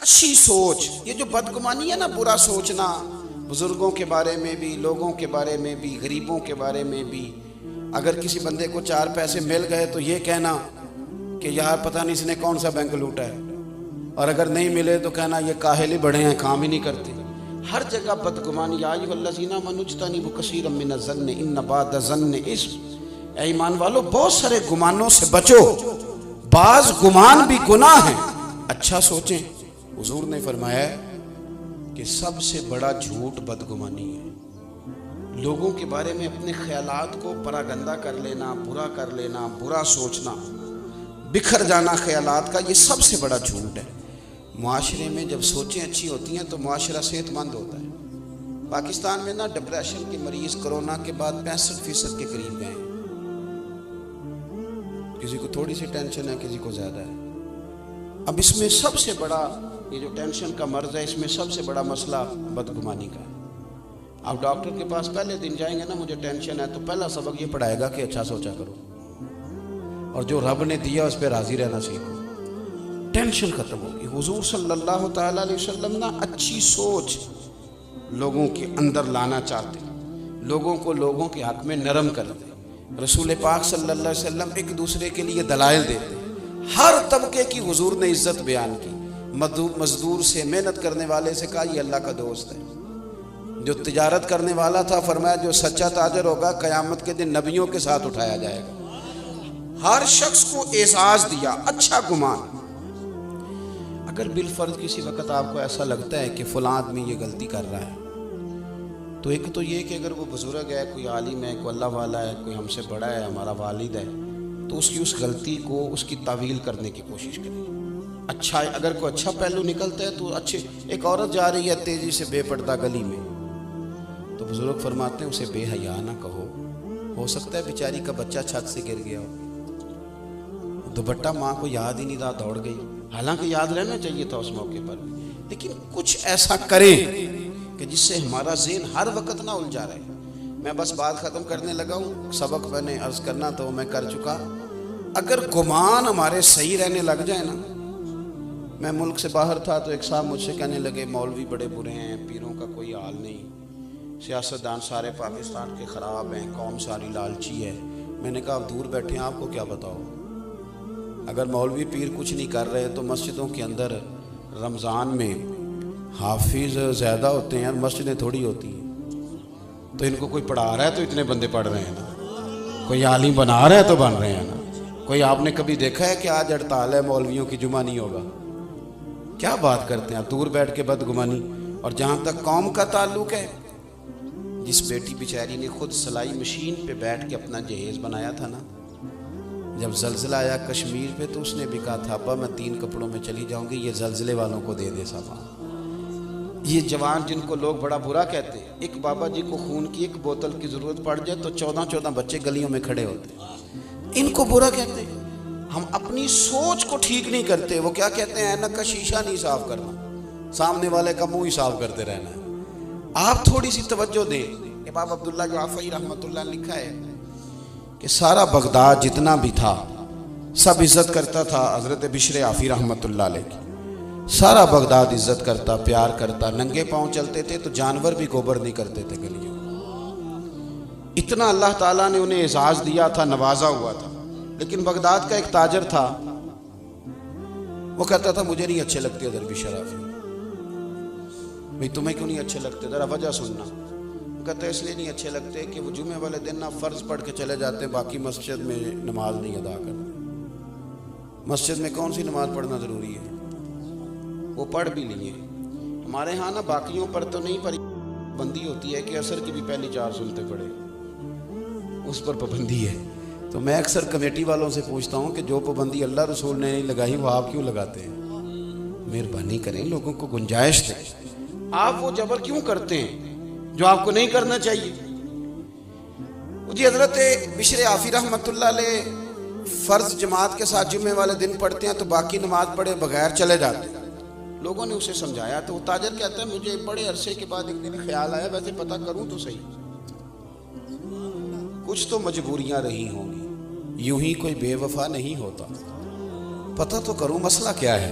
اچھی سوچ. یہ جو بدگمانی ہے نا، برا سوچنا بزرگوں کے بارے میں بھی، لوگوں کے بارے میں بھی، غریبوں کے بارے میں بھی. اگر کسی بندے کو 4 پیسے مل گئے تو یہ کہنا کہ یار پتہ نہیں اس نے کون سا بینک لوٹا ہے، اور اگر نہیں ملے تو کہنا یہ کاہل ہی بڑے ہیں، کام ہی نہیں کرتے. ہر جگہ بدگمانی. یا ایھا الذین آمنوا اجتنبوا کثیرا من الظن ان بعض الظن اثم. اے ایمان والو، بہت سارے گمانوں سے بچو، بعض گمان بھی گناہ ہیں. اچھا سوچیں. حضور نے فرمایا کہ سب سے بڑا جھوٹ بدگمانی ہے. لوگوں کے بارے میں اپنے خیالات کو پراگندہ کر لینا، برا کر لینا، برا سوچنا، بکھر جانا خیالات کا، یہ سب سے بڑا جھوٹ ہے. معاشرے میں جب سوچیں اچھی ہوتی ہیں تو معاشرہ صحت مند ہوتا ہے. پاکستان میں نا ڈپریشن کے مریض کرونا کے بعد 65% کے قریب گئے ہیں. کسی کو تھوڑی سی ٹینشن ہے، کسی کو زیادہ ہے. اب اس میں سب سے بڑا یہ جو ٹینشن کا مرض ہے، اس میں سب سے بڑا مسئلہ بدگمانی کا ہے. آپ ڈاکٹر کے پاس پہلے دن جائیں گے نا، مجھے ٹینشن ہے، تو پہلا سبق یہ پڑھائے گا کہ اچھا سوچا کرو، اور جو رب نے دیا اس پہ راضی رہنا سیکھو. ٹینشن ختم ہوگی. حضور صلی اللہ تعالیٰ علیہ وسلم نا اچھی سوچ لوگوں کے اندر لانا چاہتے، لوگوں کو لوگوں کے حق میں نرم کرتے. رسول پاک صلی اللہ علیہ وسلم ایک دوسرے کے لیے دلائل دیتے. ہر طبقے کی حضور نے عزت بیان کی. مزدور سے، محنت کرنے والے سے کہا یہ اللہ کا دوست ہے. جو تجارت کرنے والا تھا فرمایا جو سچا تاجر ہوگا قیامت کے دن نبیوں کے ساتھ اٹھایا جائے گا. ہر شخص کو اعزاز دیا، اچھا گمان. اگر بالفرض کسی وقت آپ کو ایسا لگتا ہے کہ فلاں آدمی یہ غلطی کر رہا ہے، تو ایک تو یہ کہ اگر وہ بزرگ ہے، کوئی عالم ہے، کوئی اللہ والا ہے، کوئی ہم سے بڑا ہے، ہمارا والد ہے، تو اس کی اس غلطی کو، اس کی تعویل کرنے کی کوشش کریں. اچھا، اگر کوئی اچھا پہلو نکلتا ہے تو اچھے. ایک عورت جا رہی ہے تیزی سے بے پردہ گلی میں، تو بزرگ فرماتے ہیں اسے بے حیا نہ کہو. ہو سکتا ہے بیچاری کا بچہ چھت سے گر گیا ہو، دوپٹہ ماں کو یاد ہی نہیں رہا، دوڑ گئی. حالانکہ یاد رہنا چاہیے تھا اس موقع پر، لیکن کچھ ایسا کریں کہ جس سے ہمارا ذہن ہر وقت نہ الجھا رہے. میں بس بات ختم کرنے لگا ہوں. سبق میں نے عرض کرنا تو میں کر چکا. اگر گمان ہمارے صحیح رہنے لگ جائے نا. میں ملک سے باہر تھا تو ایک صاحب مجھ سے کہنے لگے مولوی بڑے برے ہیں، پیروں کا کوئی حال نہیں، سیاستدان سارے پاکستان کے خراب ہیں، قوم ساری لالچی ہے. میں نے کہا آپ دور بیٹھے ہیں، آپ کو کیا بتاؤ. اگر مولوی پیر کچھ نہیں کر رہے تو مسجدوں کے اندر رمضان میں حافظ زیادہ ہوتے ہیں اور مسجدیں تھوڑی ہوتی ہیں. تو ان کو کوئی پڑھا رہا ہے تو اتنے بندے پڑھ رہے ہیں نا، کوئی عالم بنا رہا ہے تو بن رہے ہیں نا. کوئی آپ نے کبھی دیکھا ہے کہ آج ہڑتال ہے مولویوں کی، جمعہ نہیں ہوگا؟ کیا بات کرتے ہیں آپ. دور بیٹھ کے بدگمانی. اور جہاں تک قوم کا تعلق ہے، جس بیٹی بیچاری نے خود سلائی مشین پہ بیٹھ کے اپنا جہیز بنایا تھا نا، جب زلزلہ آیا کشمیر پہ تو اس نے بھی کہا تھا ابا میں 3 کپڑوں میں چلی جاؤں گی، یہ زلزلے والوں کو دے دے سامان. یہ جوان جن کو لوگ بڑا برا کہتے ہیں، ایک بابا جی کو خون کی 1 بوتل کی ضرورت پڑ جائے تو 14 بچے گلیوں میں کھڑے ہوتے ہیں. ان کو برا کہتے ہیں. ہم اپنی سوچ کو ٹھیک نہیں کرتے. وہ کیا کہتے ہیں، اینک کا شیشہ نہیں صاف کرنا، سامنے والے کا منہ ہی صاف کرتے رہنا ہے. آپ تھوڑی سی توجہ دیں. امام عبداللہ جعفری رحمۃ اللہ نے لکھا ہے کہ سارا بغداد جتنا بھی تھا سب عزت کرتا تھا حضرت بشر عافی رحمۃ اللہ علیہ کی. سارا بغداد عزت کرتا، پیار کرتا. ننگے پاؤں چلتے تھے تو جانور بھی گوبر نہیں کرتے تھے گلیوں. اتنا اللہ تعالیٰ نے انہیں اعزاز دیا تھا، نوازا ہوا تھا. لیکن بغداد کا ایک تاجر تھا، وہ کہتا تھا مجھے نہیں اچھے لگتے حضرت بشر عافی. بھئی تمہیں کیوں نہیں اچھے لگتے، ذرا وجہ سننا. کہتے اس لیے نہیں اچھے لگتے کہ وہ جمعے والے دن نہ فرض پڑھ کے چلے جاتے، باقی مسجد میں نماز نہیں ادا کرتے. مسجد میں کون سی نماز پڑھنا ضروری ہے؟ وہ پڑھ بھی لیے. ہمارے ہاں نا باقیوں پر تو نہیں، پر پابندی ہوتی ہے کہ عصر کی بھی پہلی 4 سنتے پڑھے، اس پر پابندی ہے. تو میں اکثر کمیٹی والوں سے پوچھتا ہوں کہ جو پابندی اللہ رسول نے نہیں لگائی وہ آپ کیوں لگاتے ہیں؟ مہربانی کریں، لوگوں کو گنجائش دیں. آپ وہ جبر کیوں کرتے ہیں جو آپ کو نہیں کرنا چاہیے؟ جی حضرت بشر عافی رحمۃ اللہ علیہ فرض جماعت کے ساتھ جمعے والے دن پڑھتے ہیں تو باقی نماز پڑھے بغیر چلے جاتے ہیں. لوگوں نے اسے سمجھایا تو وہ تاجر کہتا ہے مجھے بڑے عرصے کے بعد ایک دن خیال آیا ویسے پتہ کروں تو صحیح، کچھ تو مجبوریاں رہی ہوں گی، یوں ہی کوئی بے وفا نہیں ہوتا. پتہ تو کروں مسئلہ کیا ہے.